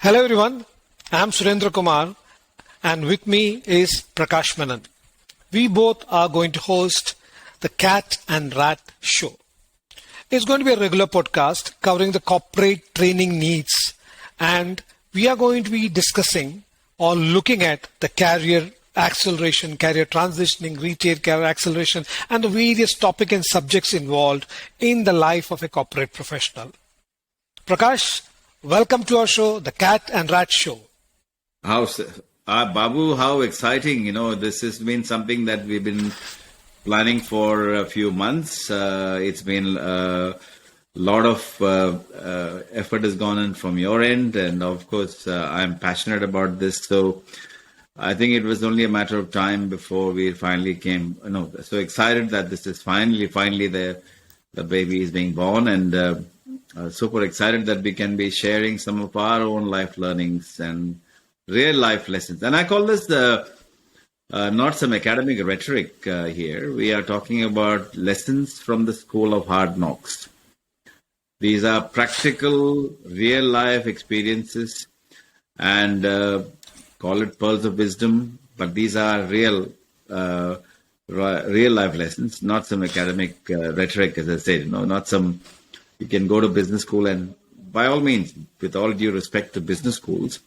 Hello everyone, I'm Surendra Kumar and with me is Prakash Menon. We both are going to host the Cat and Rat Show. It's going to be a regular podcast covering the corporate training needs, and we are going to be discussing or looking at the career acceleration, career transitioning, retail career acceleration, and the various topic and subjects involved in the life of a corporate professional. Prakash, welcome to our show, the Cat and Rat Show. Babu, how exciting. This has been something that we've been planning for a few months. It's been a lot of effort has gone in from your end. And of course, I'm passionate about this. So I think it was only a matter of time before we finally came. So excited that this is finally the baby is being born, and super excited that we can be sharing some of our own life learnings and real life lessons. And I call this not some academic rhetoric here. We are talking about lessons from the school of hard knocks. These are practical, real life experiences, and call it pearls of wisdom. But these are real life lessons, not some academic rhetoric, as I said. Not some. You can go to business school, and by all means, with all due respect to business schools,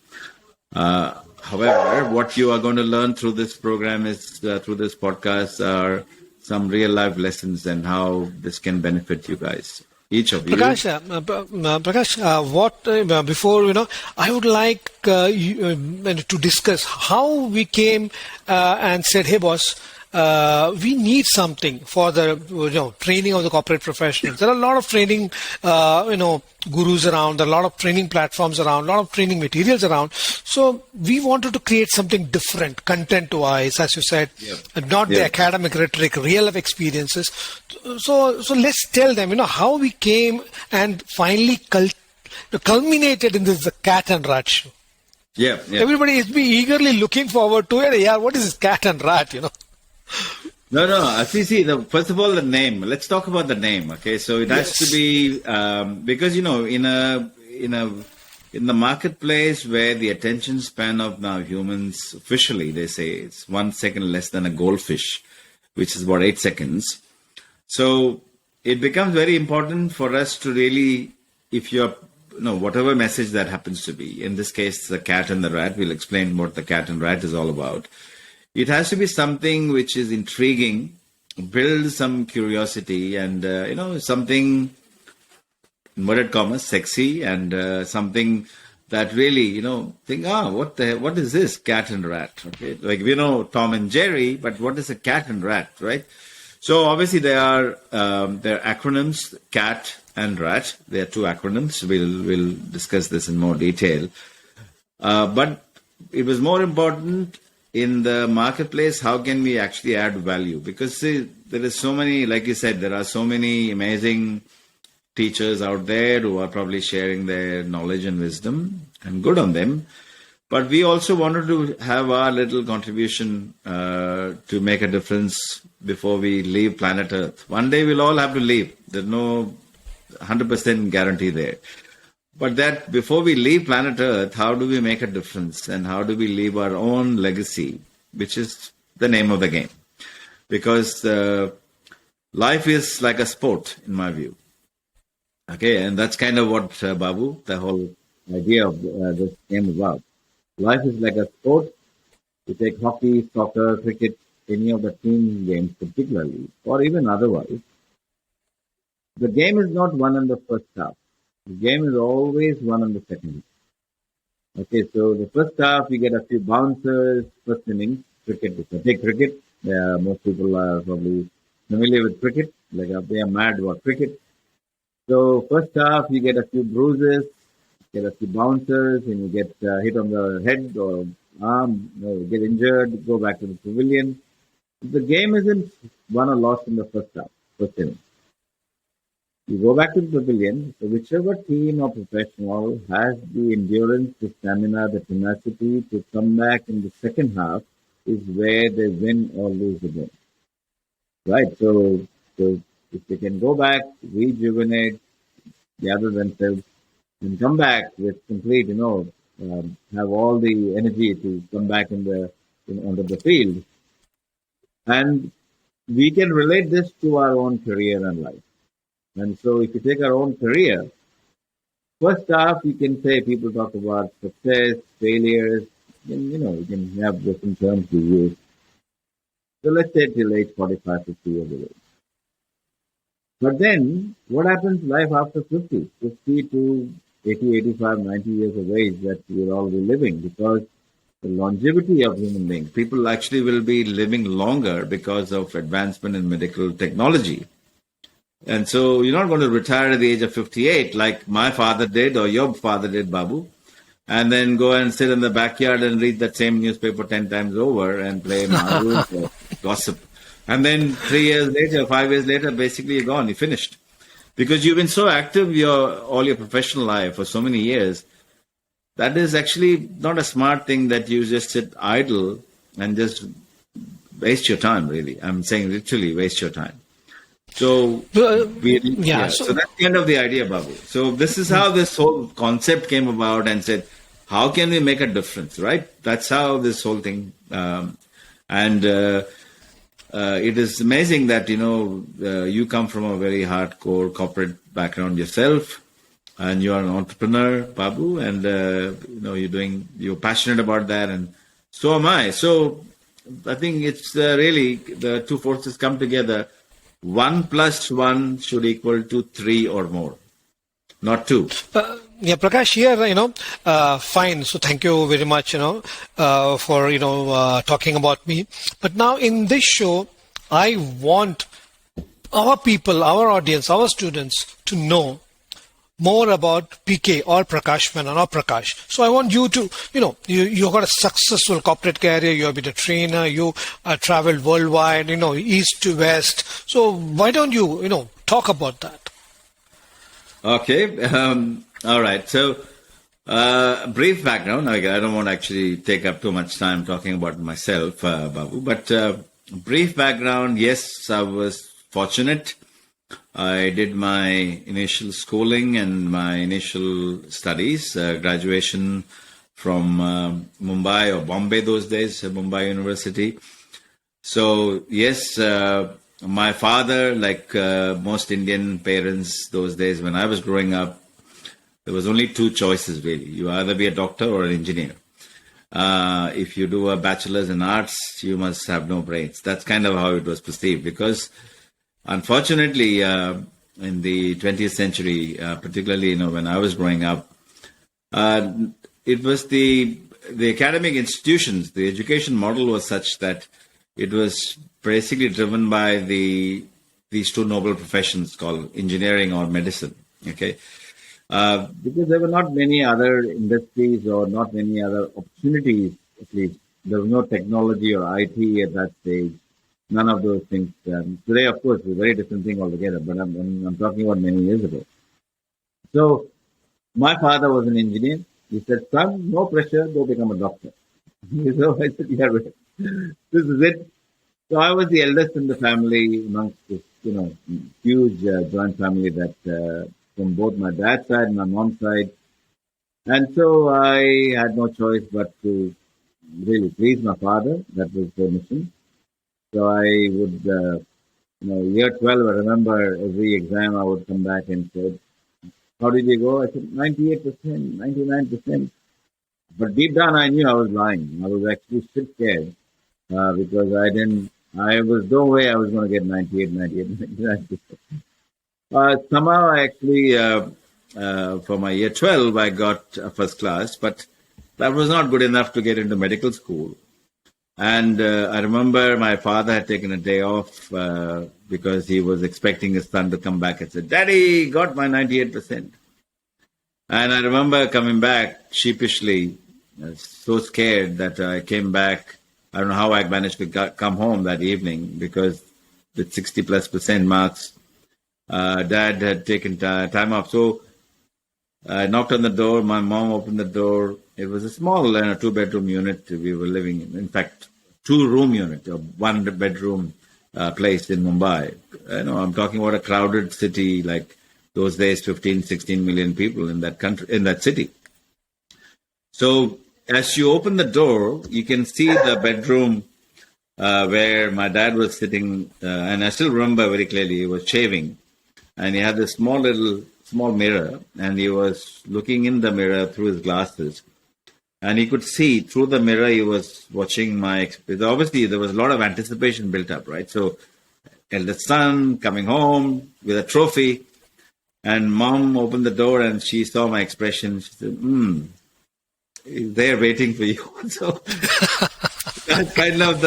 however, what you are going to learn through this program is through this podcast are some real life lessons and how this can benefit you guys, each of you. Prakash, before I would like to discuss how we came and said, "Hey, boss, we need something for the training of the corporate professionals." There are a lot of training gurus around, there are a lot of training platforms around, a lot of training materials around. So we wanted to create something different, content wise, as you said, not the academic rhetoric, real life experiences. So let's tell them how we came and finally culminated in this Cat and Rat Show. Everybody is eagerly looking forward to it. Yeah, what is this Cat and Rat? No. See, first of all, the name. Let's talk about the name. Okay, so it has to be because in the marketplace where the attention span of now humans, officially they say it's 1 second less than a goldfish, which is about 8 seconds. So it becomes very important for us to really, if you're whatever message that happens to be, in this case the cat and the rat. We'll explain what the cat and rat is all about. It has to be something which is intriguing, build some curiosity, and something, inverted commas, sexy, and something that really think, what is this cat and rat? Okay, like we know Tom and Jerry, but what is a cat and rat, right? So obviously there are acronyms, cat and rat. There are two acronyms. We'll discuss this in more detail, but it was more important. In the marketplace, how can we actually add value? Because there is so many, like you said, there are so many amazing teachers out there who are probably sharing their knowledge and wisdom, and good on them. But we also wanted to have our little contribution to make a difference before we leave planet Earth. One day we'll all have to leave. There's no 100% guarantee there. But that before we leave planet Earth, how do we make a difference, and how do we leave our own legacy, which is the name of the game? Because life is like a sport, in my view. Okay, and that's kind of what, Babu, the whole idea of this game is about. Life is like a sport. You take hockey, soccer, cricket, any of the team games particularly, or even otherwise. The game is not won in the first half. The game is always won in the second. Okay, so the first half, you get a few bouncers, first innings, cricket. If you take cricket, most people are probably familiar with cricket, like they are mad about cricket. So first half, you get a few bruises, get a few bouncers, and you get hit on the head or arm, get injured, go back to the pavilion. The game isn't won or lost in the first half, first innings. You go back to the pavilion, so whichever team or professional has the endurance, the stamina, the tenacity to come back in the second half is where they win or lose the game. Right? So if they can go back, rejuvenate, gather themselves, and come back with complete, have all the energy to come back onto the field. And we can relate this to our own career and life. And so if you take our own career, first off, you can say people talk about success, failures, and, you can have different terms to use. So let's say till age 45, 50 years of age. But then, what happens life after 50? 50 to 80, 85, 90 years of age that we'll all be living, because the longevity of human beings, people actually will be living longer because of advancement in medical technology. And so you're not going to retire at the age of 58 like my father did or your father did, Babu, and then go and sit in the backyard and read that same newspaper 10 times over and play marbles or gossip. And then 3 years later, 5 years later, basically you're gone, you're finished. Because you've been so active all your professional life for so many years, that is actually not a smart thing that you just sit idle and just waste your time, really. I'm saying literally waste your time. So, So so that's the end of the idea, Babu. So this is how this whole concept came about, and said, how can we make a difference, right? That's how this whole thing, it is amazing that, you come from a very hardcore corporate background yourself, and you are an entrepreneur, Babu, and, you're passionate about that, and so am I. So I think it's really the two forces come together. 1 + 1 should equal to 3 or more, not 2. Prakash, here, fine. So thank you very much, for, talking about me. But now in this show, I want our people, our audience, our students to know more about PK or Prakash Menon or Prakash. So I want you to, you got a successful corporate career, you have been a trainer, you traveled worldwide, east to west. So why don't you, talk about that? Okay. All right. So, brief background. I don't want to actually take up too much time talking about myself, Babu, but brief background. Yes, I was fortunate. I did my initial schooling and my initial studies, graduation from Mumbai or Bombay those days, Mumbai University. So, yes, my father, like most Indian parents those days when I was growing up, there was only two choices really. You either be a doctor or an engineer. If you do a bachelor's in arts, you must have no brains. That's kind of how it was perceived, because unfortunately, in the 20th century, particularly when I was growing up, it was the academic institutions, the education model was such that it was basically driven by these two noble professions called engineering or medicine. Okay, because there were not many other industries or not many other opportunities. At least there was no technology or IT at that stage. None of those things. Today, of course, is a very different thing altogether, but I'm talking about many years ago. So, my father was an engineer. He said, son, no pressure, go become a doctor. So I said, yeah, this is it. So I was the eldest in the family amongst this, huge joint family that from both my dad's side and my mom's side. And so I had no choice but to really please my father. That was the mission. So I would, year 12, I remember every exam I would come back and say, how did you go? I said, 98%, 99%. But deep down, I knew I was lying. I was actually still scared because I was no way I was going to get 98, 99%. Somehow I actually, for my year 12, I got first class, but that was not good enough to get into medical school. And I remember my father had taken a day off because he was expecting his son to come back and say, Daddy, got my 98%. And I remember coming back sheepishly, so scared that I came back. I don't know how I managed to come home that evening, because with 60+% marks, Dad had taken time off. So I knocked on the door. My mom opened the door. It was a small 2-bedroom unit we were living in. In fact, 2-room unit, a 1-bedroom place in Mumbai. I'm talking about a crowded city, like those days, 15, 16 million people in that country, in that city. So as you open the door, you can see the bedroom where my dad was sitting, and I still remember very clearly. He was shaving, and he had this small mirror, and he was looking in the mirror through his glasses, and he could see through the mirror. He was watching my. Obviously, there was a lot of anticipation built up, right? So, eldest son coming home with a trophy, and mom opened the door and she saw my expression. She said, they're waiting for you. So that's kind of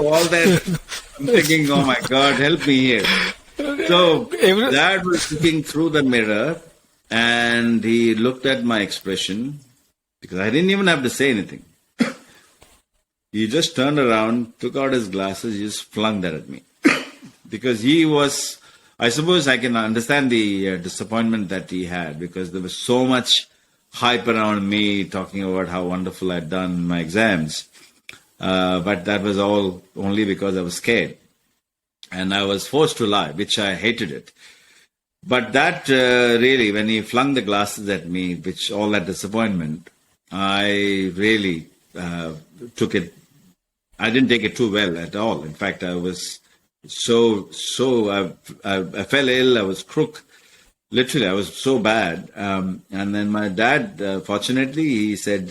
all that. I'm thinking, oh my God, help me here. So dad was looking through the mirror and he looked at my expression because I didn't even have to say anything. He just turned around, took out his glasses, he just flung that at me. Because he was, I suppose I can understand the disappointment that he had because there was so much hype around me talking about how wonderful I'd done in my exams. But that was all only because I was scared. And I was forced to lie, which I hated it. But that really, when he flung the glasses at me, which all that disappointment, I really took it. I didn't take it too well at all. In fact, I was I fell ill. I was crook. Literally, I was so bad. And then my dad, fortunately, he said,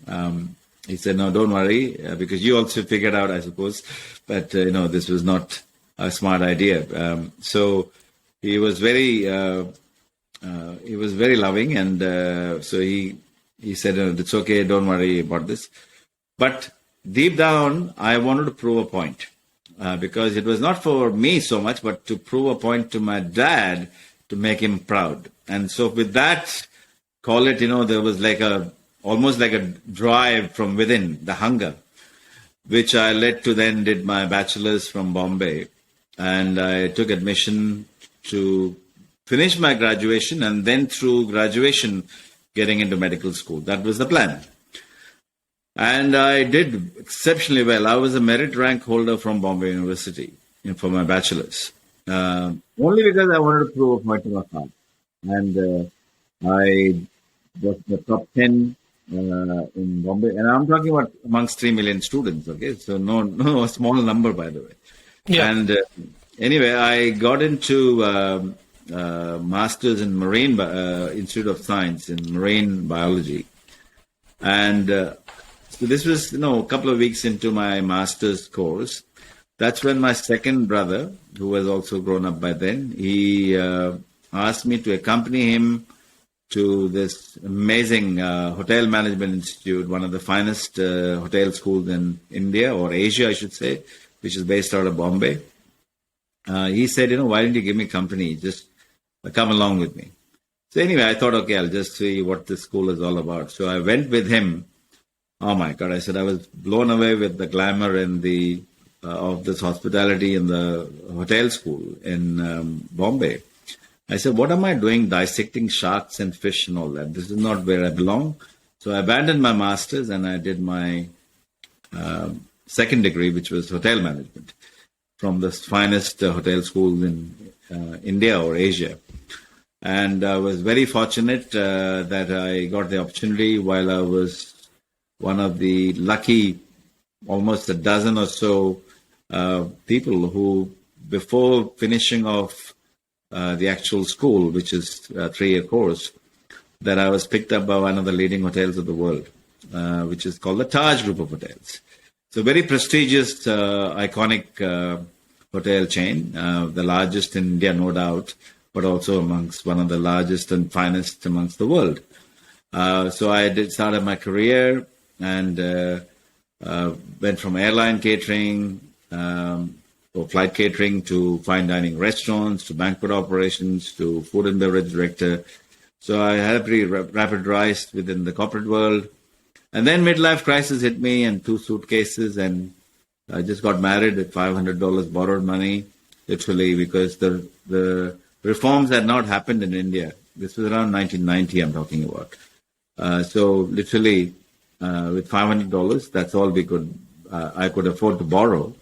no, don't worry, because you also figured out, I suppose, but this was not a smart idea. So he was very loving, and so he said, it's okay, don't worry about this. But deep down, I wanted to prove a point because it was not for me so much, but to prove a point to my dad to make him proud. And so with that, call it, there was almost like a drive from within, the hunger, which I led to then did my bachelor's from Bombay. And I took admission to finish my graduation and then through graduation, getting into medical school. That was the plan. And I did exceptionally well. I was a merit rank holder from Bombay University for my bachelor's. Only because I wanted to prove a point to my father. And I was the top 10 in Bombay. And I'm talking about amongst 3 million students, okay? So no small number, by the way. Yeah. And anyway, I got into Masters in Marine Institute of Science in Marine Biology. And so this was, a couple of weeks into my master's course. That's when my second brother, who was also grown up by then, he asked me to accompany him to this amazing hotel management institute, one of the finest hotel schools in India, or Asia, I should say, which is based out of Bombay. He said, why don't you give me company? Just come along with me. So anyway, I thought, okay, I'll just see what this school is all about. So I went with him. Oh my God, I said I was blown away with the glamour and the of this hospitality in the hotel school in Bombay. I said, what am I doing dissecting sharks and fish and all that? This is not where I belong. So I abandoned my master's and I did my second degree, which was hotel management from the finest hotel schools in India or Asia. And I was very fortunate that I got the opportunity while I was one of the lucky, almost a dozen or so people who, before finishing off the actual school, which is a 3-year course, that I was picked up by one of the leading hotels of the world, which is called the Taj Group of Hotels. It's a very prestigious, iconic hotel chain, the largest in India, no doubt, but also amongst one of the largest and finest amongst the world. So I started my career and went from airline catering or flight catering to fine dining restaurants, to banquet operations, to food and beverage director. So I had a pretty rapid rise within the corporate world. And then midlife crisis hit me and 2 suitcases, and I just got married with $500 borrowed money, literally, because the reforms had not happened in India. This was around 1990 I'm talking about. So literally, with $500, that's all I could afford to borrow.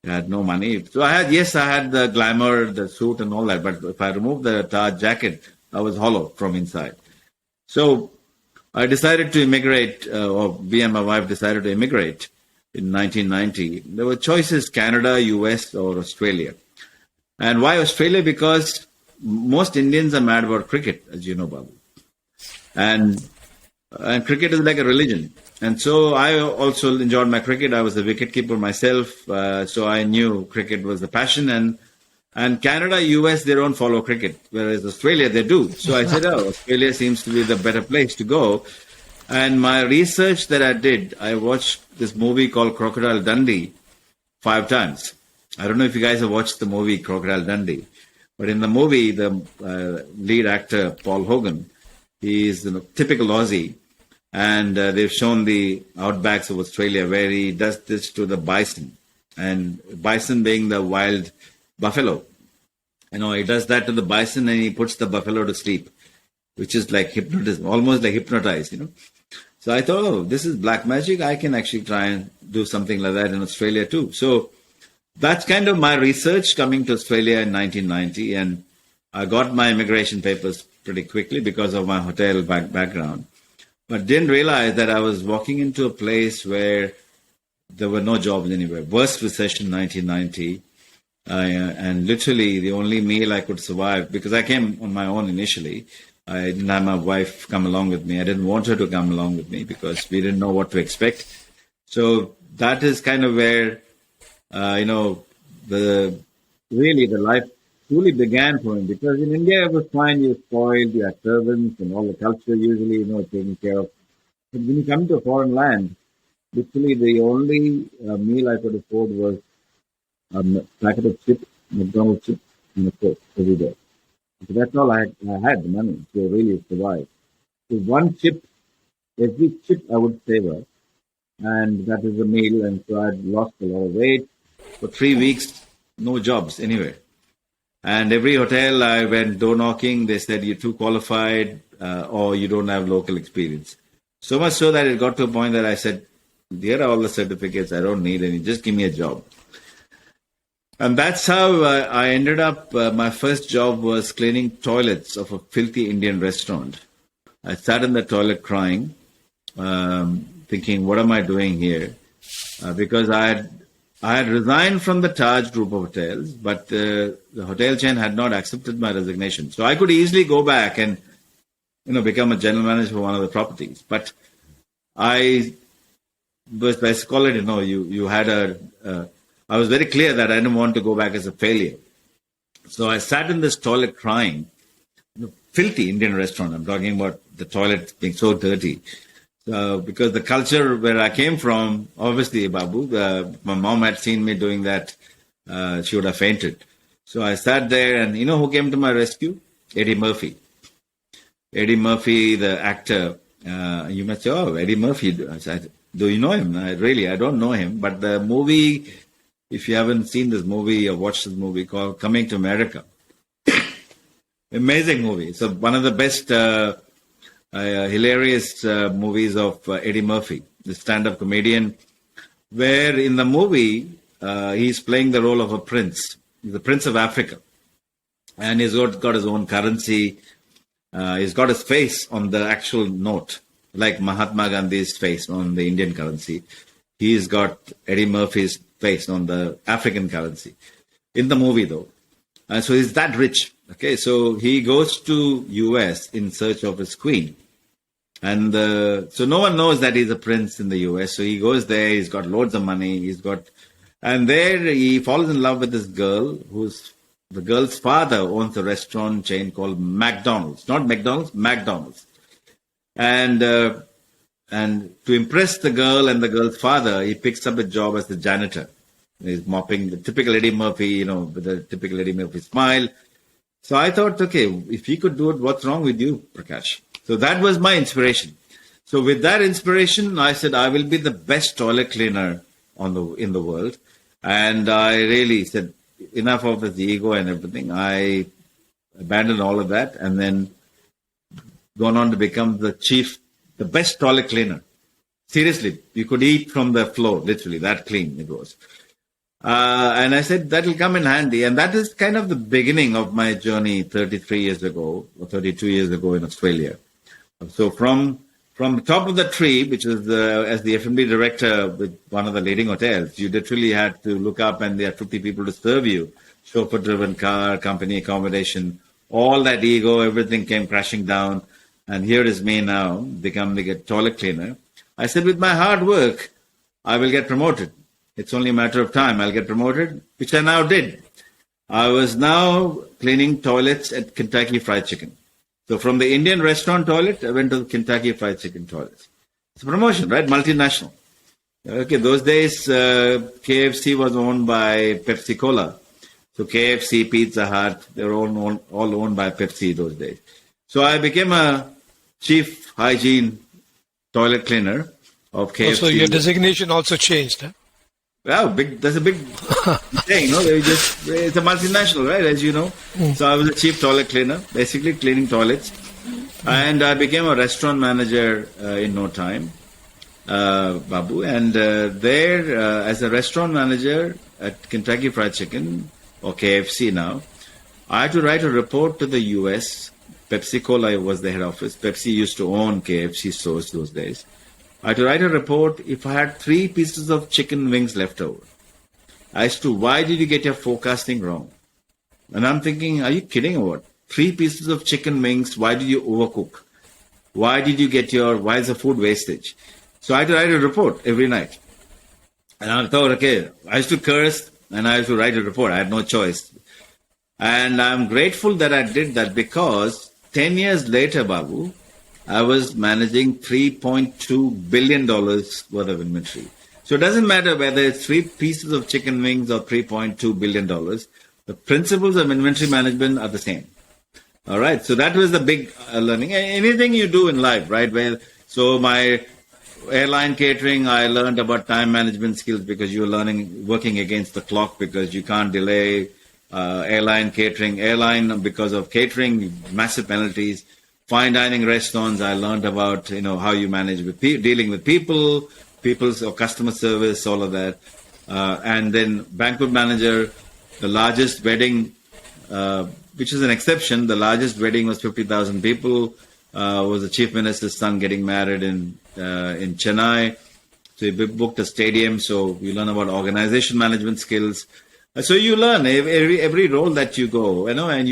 I had no money. So I had the glamour, the suit and all that, but if I removed the Taj jacket, I was hollow from inside. So I decided to immigrate, or we and my wife decided to immigrate in 1990. There were choices: Canada, US, or Australia. And why Australia? Because most Indians are mad about cricket, as you know, Babu. And cricket is like a religion. And so I also enjoyed my cricket. I was a wicketkeeper myself, so I knew cricket was the passion. And Canada, US, they don't follow cricket, whereas Australia, they do. So I said, oh, Australia seems to be the better place to go. And my research that I did, I watched this movie called Crocodile Dundee 5 times. I don't know if you guys have watched the movie Crocodile Dundee, but in the movie, the lead actor, Paul Hogan, he is a typical Aussie, and they've shown the outbacks of Australia where he does this to the bison, and bison being the wild buffalo. He does that to the bison and he puts the buffalo to sleep, which is like hypnotism, almost like hypnotized. So I thought, oh, this is black magic. I can actually try and do something like that in Australia too. So that's kind of my research coming to Australia in 1990. And I got my immigration papers pretty quickly because of my hotel background. But didn't realize that I was walking into a place where there were no jobs anywhere. Worst recession, 1990. And literally the only meal I could survive, because I came on my own initially. I didn't have my wife come along with me. I didn't want her to come along with me because we didn't know what to expect. So that is kind of where, the life truly began for me. Because in India, it was fine. You're spoiled, you had servants and all the culture usually, taken care of. But when you come to a foreign land, literally the only meal I could afford was a packet of chips, McDonald's chips, and a Coke every day. So that's all I had the money to really survive. So one chip, every chip I would savor, and that is a meal. And so I'd lost a lot of weight. For 3 weeks, no jobs anywhere. And every hotel I went door knocking, they said you're too qualified or you don't have local experience. So much so that it got to a point that I said, here are all the certificates, I don't need any, just give me a job. And that's how I ended up. My first job was cleaning toilets of a filthy Indian restaurant. I sat in the toilet crying, thinking, what am I doing here? Because I had resigned from the Taj group of hotels, but the hotel chain had not accepted my resignation. So I could easily go back and, become a general manager for one of the properties. But I was call you had I was very clear that I didn't want to go back as a failure. So I sat in this toilet crying. Filthy Indian restaurant. I'm talking about the toilet being so dirty. Because the culture where I came from, obviously, Babu, my mom had seen me doing that. She would have fainted. So I sat there, and you know who came to my rescue? Eddie Murphy. Eddie Murphy, the actor. You must say, oh, Eddie Murphy. I said, do you know him? I don't know him. But the movie, if you haven't seen this movie or watched this movie called Coming to America, amazing movie. So one of the best hilarious movies of Eddie Murphy, the stand-up comedian, where in the movie he's playing the role of a prince. He's the Prince of Africa. And he's got his own currency. He's got his face on the actual note, like Mahatma Gandhi's face on the Indian currency. He's got Eddie Murphy's face on the African currency. In the movie, though. So he's that rich. Okay, so he goes to US in search of his queen. And so no one knows that he's a prince in the US. So he goes there, he's got loads of money, and there he falls in love with this girl the girl's father owns a restaurant chain called McDonald's. Not McDonald's, McDonald's. And to impress the girl and the girl's father, he picks up a job as the janitor. He's mopping, the typical Eddie Murphy, with the typical Eddie Murphy smile. So I thought, okay, if he could do it, what's wrong with you, Prakash? So that was my inspiration. So with that inspiration, I said, I will be the best toilet cleaner in the world. And I really said, enough of his ego and everything. I abandoned all of that and then gone on to become the best toilet cleaner. Seriously, you could eat from the floor, literally, that clean it was. And I said, that will come in handy. And that is kind of the beginning of my journey 33 years ago, or 32 years ago in Australia. So from from the top of the tree, which was as the F&B director with one of the leading hotels, you literally had to look up and there are 50 people to serve you. Chauffeur-driven car, company accommodation, all that ego, everything came crashing down. And here is me now, becoming a toilet cleaner. I said, with my hard work, I will get promoted. It's only a matter of time. I'll get promoted, which I now did. I was now cleaning toilets at Kentucky Fried Chicken. So from the Indian restaurant toilet, I went to the Kentucky Fried Chicken toilets. It's a promotion, right? Multinational. Okay, those days, KFC was owned by Pepsi Cola. So KFC, Pizza Hut, they were all owned by Pepsi those days. So I became a chief hygiene toilet cleaner of KFC. So your designation also changed, huh? Wow, that's a big thing, it's a multinational, right, as you know. So I was a chief toilet cleaner, basically cleaning toilets. And I became a restaurant manager in no time, Babu. And there, as a restaurant manager at Kentucky Fried Chicken, or KFC now, I had to write a report to the US. Pepsi Cola was the head office. Pepsi used to own KFC stores those days. I had to write a report if I had 3 pieces of chicken wings left over as to why did you get your forecasting wrong. And I'm thinking, are you kidding or what? 3 pieces of chicken wings, why did you overcook? Why is the food wastage? So I had to write a report every night. And I thought, okay, I used to curse and I used to write a report. I had no choice. And I'm grateful that I did that because 10 years later, Babu, I was managing $3.2 billion worth of inventory. So it doesn't matter whether it's 3 pieces of chicken wings or $3.2 billion. The principles of inventory management are the same. All right. So that was the big learning. Anything you do in life, right? So my airline catering, I learned about time management skills because you're working against the clock because you can't delay airline catering. Airline, because of catering, massive penalties. Fine dining restaurants, I learned about, how you manage with dealing with people's or customer service, all of that. And then banquet manager, the largest wedding, which is an exception. The largest wedding was 50,000 people. Was the chief minister's son getting married in Chennai. So he booked a stadium. So you learn about organization management skills. So you learn every role that you go, and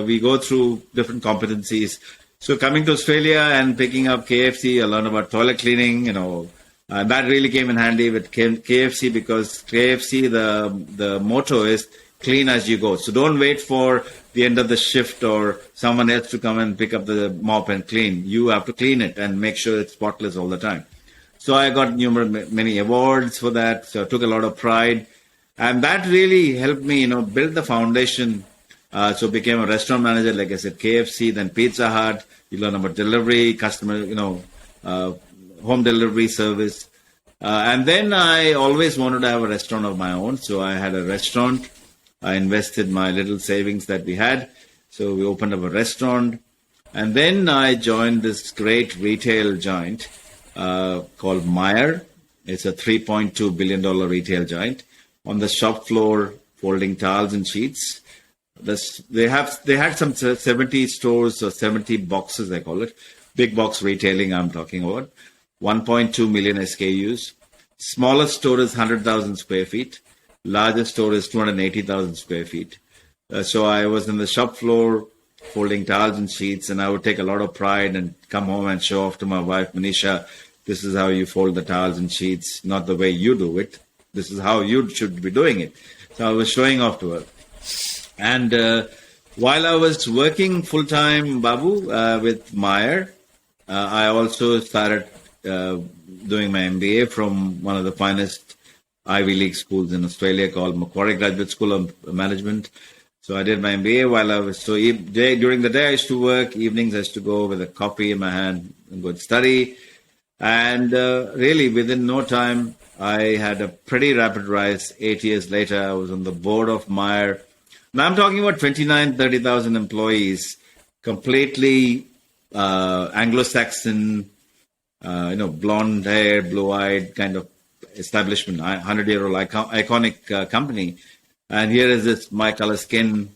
we go through different competencies. So coming to Australia and picking up KFC, I learned about toilet cleaning, that really came in handy with KFC because KFC, the motto is clean as you go. So don't wait for the end of the shift or someone else to come and pick up the mop and clean. You have to clean it and make sure it's spotless all the time. So I got many awards for that. So I took a lot of pride. And that really helped me, build the foundation. So became a restaurant manager, like I said, KFC, then Pizza Hut. You learn about delivery, customer, home delivery service. And then I always wanted to have a restaurant of my own. So I had a restaurant. I invested my little savings that we had. So we opened up a restaurant. And then I joined this great retail giant called Meijer. It's a $3.2 billion retail giant. On the shop floor, folding towels and sheets. They had some 70 stores or 70 boxes, they call it. Big box retailing, I'm talking about. 1.2 million SKUs. Smallest store is 100,000 square feet. Largest store is 280,000 square feet. So I was in the shop floor, folding towels and sheets, and I would take a lot of pride and come home and show off to my wife, Manisha, this is how you fold the towels and sheets, not the way you do it. This is how you should be doing it. So I was showing off to her. And while I was working full-time, Babu, with Meijer, I also started doing my MBA from one of the finest Ivy League schools in Australia called Macquarie Graduate School of Management. So I did my MBA while I was, during the day I used to work, evenings I used to go with a coffee in my hand and go and study. And really within no time, I had a pretty rapid rise. 8 years later, I was on the board of Meijer. Now I'm talking about 30,000 employees, completely Anglo-Saxon, blonde hair, blue-eyed kind of establishment, 100-year-old iconic company. And here is this, my color skin.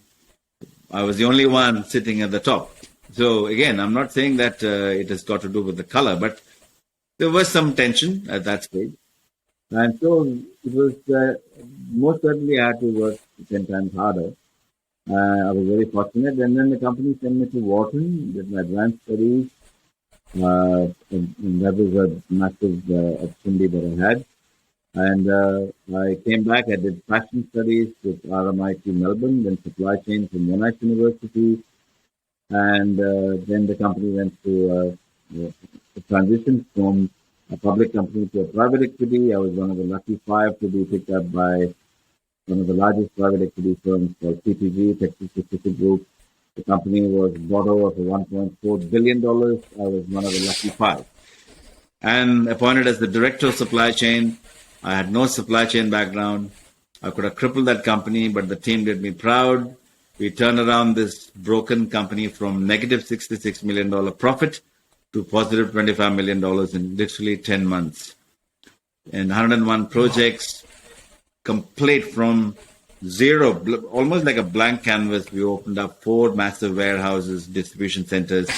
I was the only one sitting at the top. So again, I'm not saying that it has got to do with the color, but there was some tension at that stage. And so it was most certainly I had to work 10 times harder. I was very fortunate. And then the company sent me to Wharton, did my advanced studies. And that was a massive opportunity that I had. And I came back, I did fashion studies with RMIT Melbourne, then supply chain from Monash University. And then the company went through a transition from a public company to a private equity. I was one of the lucky five to be picked up by one of the largest private equity firms called TPG, Texas Pacific Group. The company was bought over for $1.4 billion. I was one of the lucky five. And appointed as the director of supply chain. I had no supply chain background. I could have crippled that company, but the team did me proud. We turned around this broken company from negative $66 million profit to positive $25 million in literally 10 months. And 101 projects, complete from zero, almost like a blank canvas. We opened up 4 massive warehouses, distribution centers,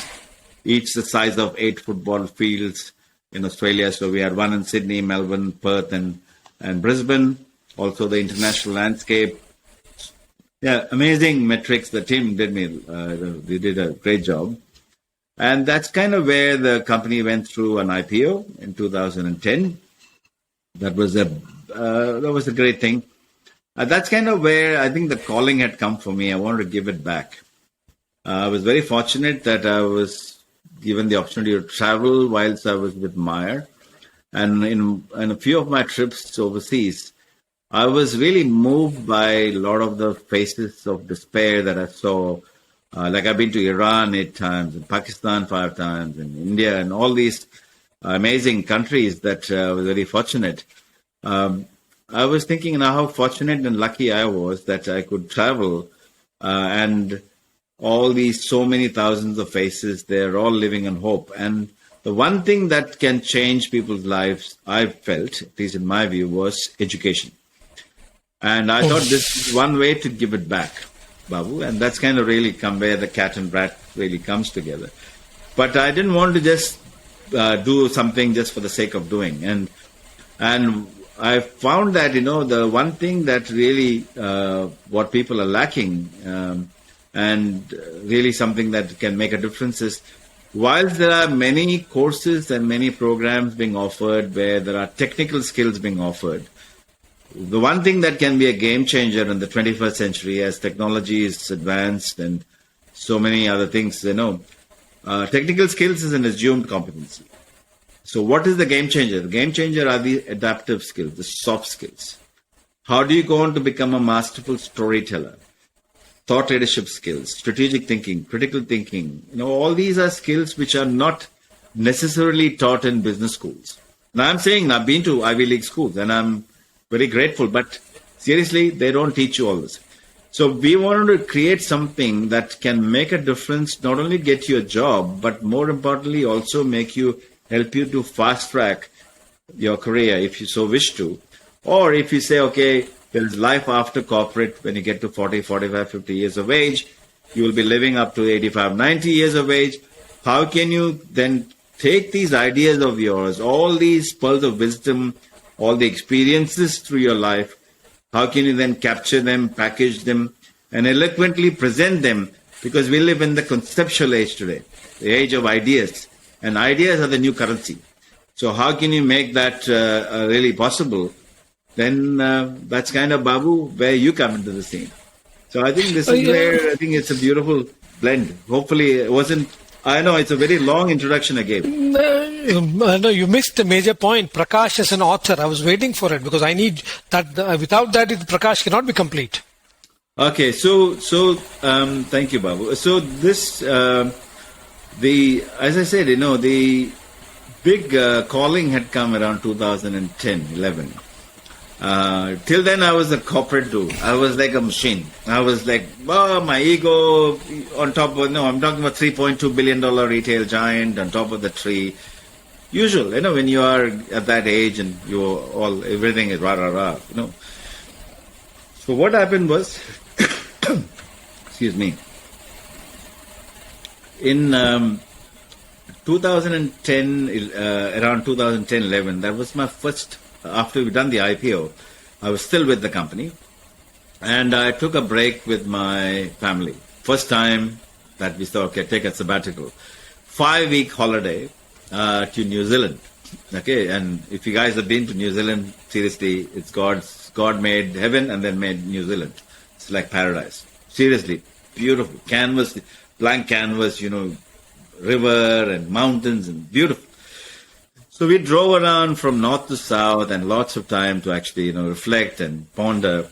each the size of 8 football fields in Australia. So we had one in Sydney, Melbourne, Perth, and Brisbane. Also the international landscape. Yeah, amazing metrics. The team did they did a great job. And that's kind of where the company went through an IPO in 2010. That was a great thing. That's kind of where I think the calling had come for me. I wanted to give it back. I was very fortunate that I was given the opportunity to travel whilst I was with Meyer. And in a few of my trips overseas, I was really moved by a lot of the faces of despair that I saw. Like I've been to Iran 8 times, and Pakistan 5 times, and India, and all these amazing countries that I was very fortunate. I was thinking now how fortunate and lucky I was that I could travel and all these so many thousands of faces, they're all living in hope. And the one thing that can change people's lives, I felt, at least in my view, was education. And I thought this is one way to give it back, Babu. And that's kind of really come where the cat and rat really comes together. But I didn't want to just do something just for the sake of doing. And I found that, the one thing that really what people are lacking and really something that can make a difference is whilst there are many courses and many programs being offered where there are technical skills being offered, the one thing that can be a game changer in the 21st century as technology is advanced and so many other things, technical skills is an assumed competency. So what is the game changer? The game changer are the adaptive skills, the soft skills. How do you go on to become a masterful storyteller? Thought leadership skills, strategic thinking, critical thinking. All these are skills which are not necessarily taught in business schools. Now I'm saying I've been to Ivy League schools and I'm very grateful, but seriously, they don't teach you all this. So we wanted to create something that can make a difference, not only get you a job, but more importantly, also help you to fast track your career if you so wish to. Or if you say, okay, there is life after corporate when you get to 40, 45, 50 years of age, you will be living up to 85, 90 years of age. How can you then take these ideas of yours, all these pearls of wisdom, all the experiences through your life, how can you then capture them, package them, and eloquently present them? Because we live in the conceptual age today, the age of ideas. And ideas are the new currency. So how can you make that really possible? Then that's kind of, Babu, where you come into the scene. So I think this is where I think it's a beautiful blend. Hopefully it wasn't, I know it's a very long introduction I gave. No, you missed a major point. Prakash as an author, I was waiting for it because I need that. Without that, Prakash cannot be complete. Okay, so thank you, Babu. So this, as I said, the big calling had come around 2010, 11. Till then, I was a corporate dude. I was like a machine. I was like, my ego on top of, I'm talking about $3.2 billion retail giant on top of the tree. Usual, when you are at that age and everything is rah. So what happened was, excuse me. in 2010, around 2010-11, that was my first, after we done the IPO, I was still with the company. And I took a break with my family. First time that we thought, okay, take a sabbatical. 5-week holiday to New Zealand. Okay, and if you guys have been to New Zealand, seriously, it's God made heaven and then made New Zealand. It's like paradise. Seriously, beautiful. Canvas, blank canvas, river and mountains and beautiful. So we drove around from north to south and lots of time to actually, reflect and ponder.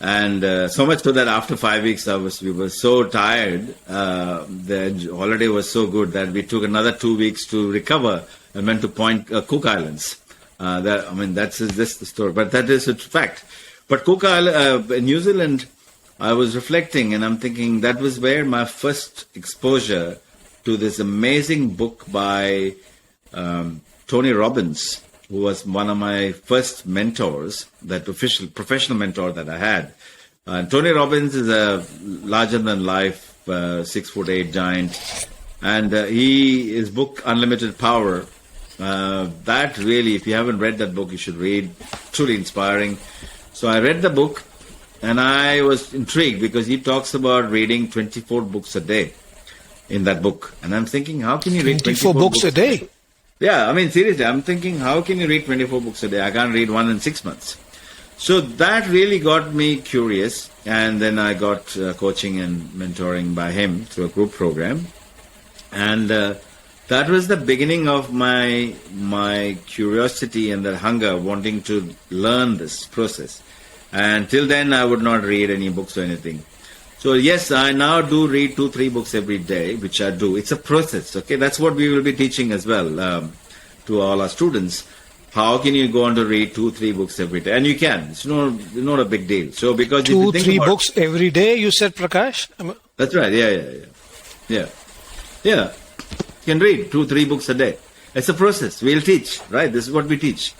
And so much so that after 5 weeks, we were so tired. The holiday was so good that we took another 2 weeks to recover and went to Cook Islands. That's just the story, but that is a fact. But Cook Island, New Zealand, I was reflecting and I'm thinking that was where my first exposure to this amazing book by Tony Robbins, who was one of my first mentors, that professional mentor that I had. Tony Robbins is a larger-than-life 6'8" giant, and his book Unlimited Power. That really, if you haven't read that book, you should read. Truly inspiring. So I read the book, and I was intrigued because he talks about reading 24 books a day in that book, and I'm thinking, how can you read 24 books a day? Yeah, seriously, I'm thinking, how can you read 24 books a day? I can't read one in 6 months. So that really got me curious. And then I got coaching and mentoring by him through a group program. And that was the beginning of my curiosity and that hunger, wanting to learn this process. And till then, I would not read any books or anything. So yes, I now do read 2-3 books every day, which I do. It's a process, okay? That's what we will be teaching as well to all our students. How can you go on to read 2-3 books every day? And you can. It's not a big deal. So because 2-3 books every day, you said, Prakash? That's right. Yeah. You can read 2-3 books a day. It's a process. We'll teach, right? This is what we teach.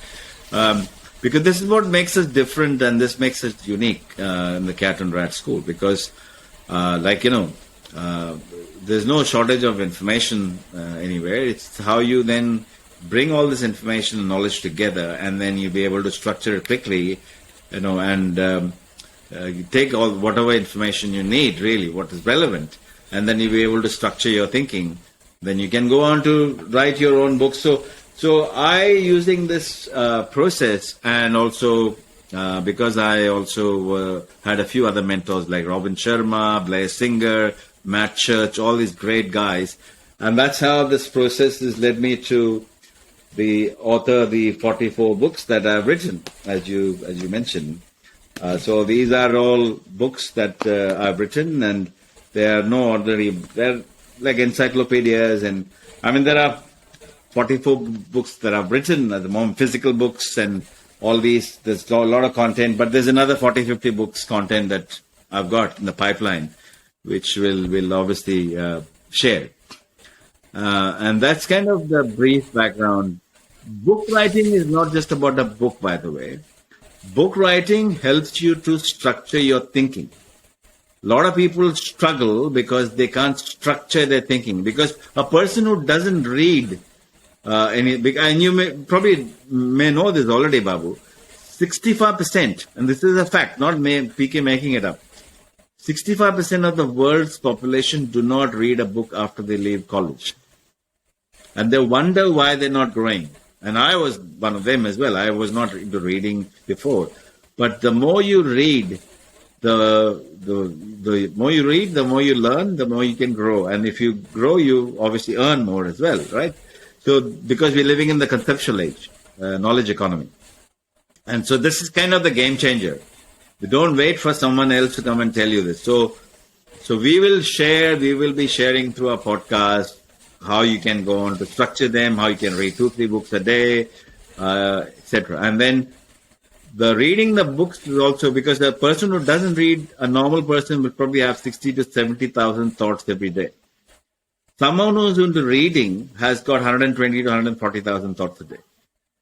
Because this is what makes us different and this makes us unique in the Cat and Rat School. Because there's no shortage of information anywhere. It's how you then bring all this information and knowledge together, and then you'll be able to structure it quickly, and you take all whatever information you need, really, what is relevant, and then you'll be able to structure your thinking. Then you can go on to write your own books. So I, using this process, and also because I also had a few other mentors like Robin Sharma, Blair Singer, Matt Church, all these great guys. And that's how this process has led me to the author of the 44 books that I've written, as you mentioned. So these are all books that I've written, and they are no ordinary, they're like encyclopedias. And there are 44 books that I've written at the moment, physical books and all these. There's a lot of content, but there's another 40-50 books content that I've got in the pipeline, which will obviously share. And that's kind of the brief background. Book writing is not just about a book, by the way. Book writing helps you to structure your thinking. A lot of people struggle because they can't structure their thinking. Because a person who doesn't read and you probably may know this already, Babu, 65%, and this is a fact, not PK making it up, 65% of the world's population do not read a book after they leave college. And they wonder why they're not growing. And I was one of them as well. I was not into reading before. But the more you read, the more you read, the more you learn, the more you can grow. And if you grow, you obviously earn more as well, right? So because we're living in the conceptual age, knowledge economy. And so this is kind of the game changer. You don't wait for someone else to come and tell you this. So we will be sharing through our podcast how you can go on to structure them, how you can read 2-3 books a day, etc. And then the reading the books is also because the person who doesn't read, a normal person will probably have 60 to 70,000 thoughts every day. Someone who's into reading has got 120 to 140,000 thoughts a day.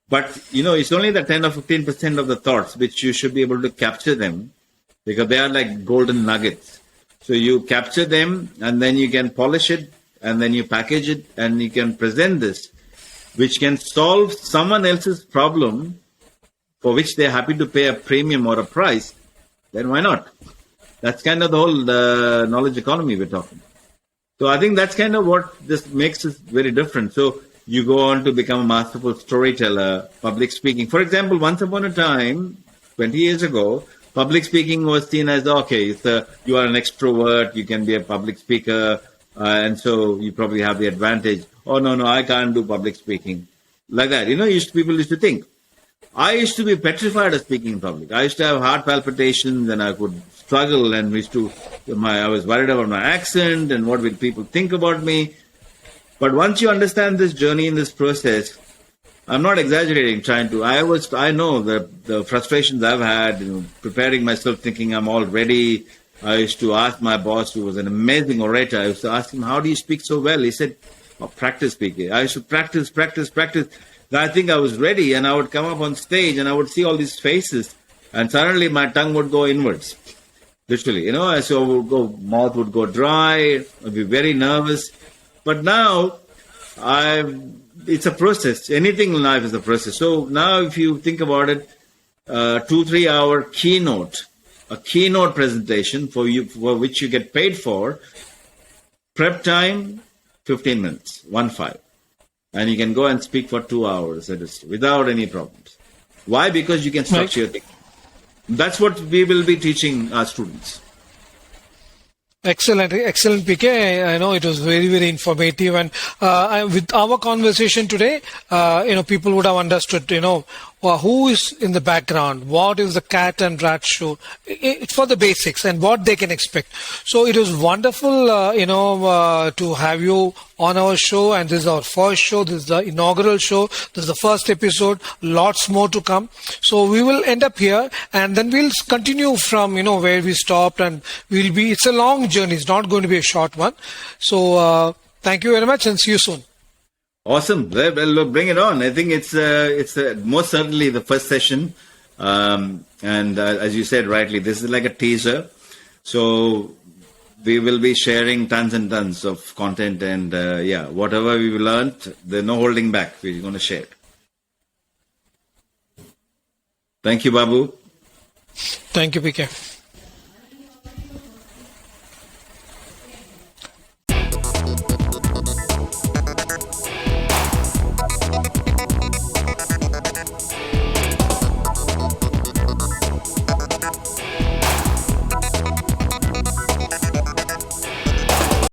But, it's only the 10 or 15% of the thoughts which you should be able to capture them because they are like golden nuggets. So you capture them and then you can polish it and then you package it and you can present this, which can solve someone else's problem for which they're happy to pay a premium or a price, then why not? That's kind of the whole knowledge economy we're talking. So I think that's kind of what this makes us very different. So you go on to become a masterful storyteller, public speaking. For example, once upon a time, 20 years ago, public speaking was seen as, okay, you are an extrovert, you can be a public speaker, and so you probably have the advantage. Oh, no, I can't do public speaking. Like that. People used to think. I used to be petrified of speaking in public. I used to have heart palpitations and I could struggle and I was worried about my accent and what will people think about me. But once you understand this journey in this process, I'm not exaggerating, I know the frustrations I've had, preparing myself thinking I'm all ready. I used to ask my boss, who was an amazing orator, I used to ask him, how do you speak so well? He said, practice speaking. I used to practice. I think I was ready, and I would come up on stage and I would see all these faces, and suddenly my tongue would go inwards. Literally, so mouth would go dry, I'd be very nervous. But now, it's a process. Anything in life is a process. So now if you think about it, 2-3 hour a keynote presentation for which you get paid for, prep time, 15 minutes, 1-5. And you can go and speak for 2 hours without any problems. Why? Because you can structure your thing. That's what we will be teaching our students. Excellent, PK. I know it was very, very informative, and with our conversation today, people would have understood, who is in the background, what is the cat and rat show, it's for the basics and what they can expect. So it was wonderful, to have you on our show, and this is our first show. This is the inaugural show. This is the first episode. Lots more to come. So we will end up here, and then we'll continue from where we stopped, and it's a long journey. It's not going to be a short one. So thank you very much, and see you soon. Awesome. Well, look, bring it on. I think it's most certainly the first session, and as you said rightly, this is like a teaser. So we will be sharing tons and tons of content, and whatever we've learned, there's no holding back. We're going to share. Thank you, Babu. Thank you, PK.